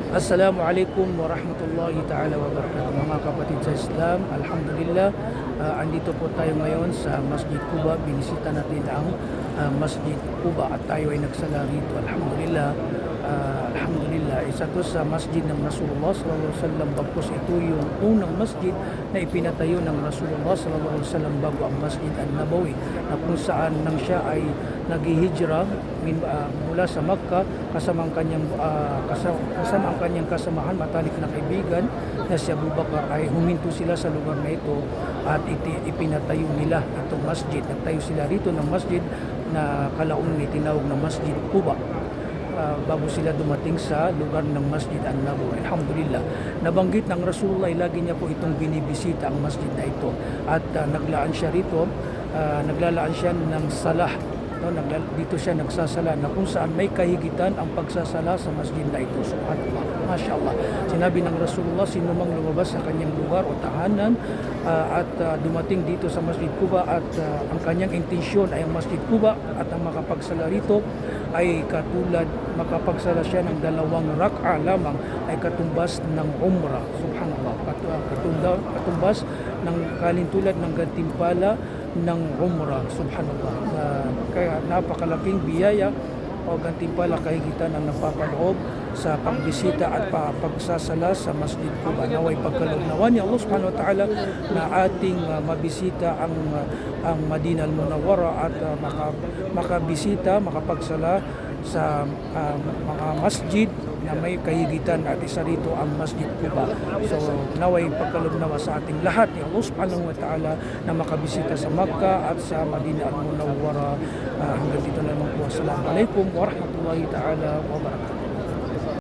Assalamualaikum warahmatullahi ta'ala wabarakatuh. Mga kapatid sa Islam, Alhamdulillah, andito po tayo ngayon sa Masjid Quba. Binisita natin ang Masjid Quba at tayo ay nagsala rito. Alhamdulillah, Alhamdulillah, isa to sa masjid ng Rasulullah sallallahu alaihi wasallam. Bagkus ito yung unang masjid na ipinatayo ng Rasulullah sallallahu alaihi wasallam bago ang Masjid An-Nabawi, na kung saan nang siya ay naghihijra mula sa Makkah kasama ang kanyang kasamahan, matalik na kaibigan na si Abu Bakar, ay huminto sila sa lugar na ito at ipinatayo nila itong masjid. Nagtayo sila rito ng masjid na kalaunan itinawag na Masjid Quba, bago sila dumating sa lugar ng Masjid An-Nabawi. Alhamdulillah, nabanggit ng Rasulullah, lagi niya po itong binibisita ang masjid na ito at naglaan siya rito, naglalaan siya ng salah. No, dito siya nagsasala, na kung saan may kahigitan ang pagsasala sa masjid na ito. Subhanallah, Masya Allah. Sinabi ng Rasulullah, sino mang lumabas sa kanyang lugar o tahanan at dumating dito sa Masjid Quba at ang kanyang intensyon ay ang Masjid Quba at ang makapagsala rito ay katulad, makapagsala siya ng 2 rak'a lamang, ay katumbas ng umrah. Subhanallah, katumbas ng kalintulad ng gantimpala ng umrah. Subhanallah, kaya napakalaking biyaya o gantimpala, kahigitan ang napapaloob sa pagbisita at pagsasala sa Masjid Quba. Naway pagkalugnawan ni Allah subhanahu wa ta'ala na ating mabisita ang Madinah al-Munawwara at makabisita, makapagsala sa mga masjid na may kahigitan, at isa rito ang Masjid Quba. So naway pagkalugnawa sa ating lahat ni Allah subhanahu wa ta'ala na makabisita sa Makkah at sa Madinah al-Munawwara. Hanggang dito na lang po. Assalamualaikum warahmatullahi ta'ala wabarakatuh.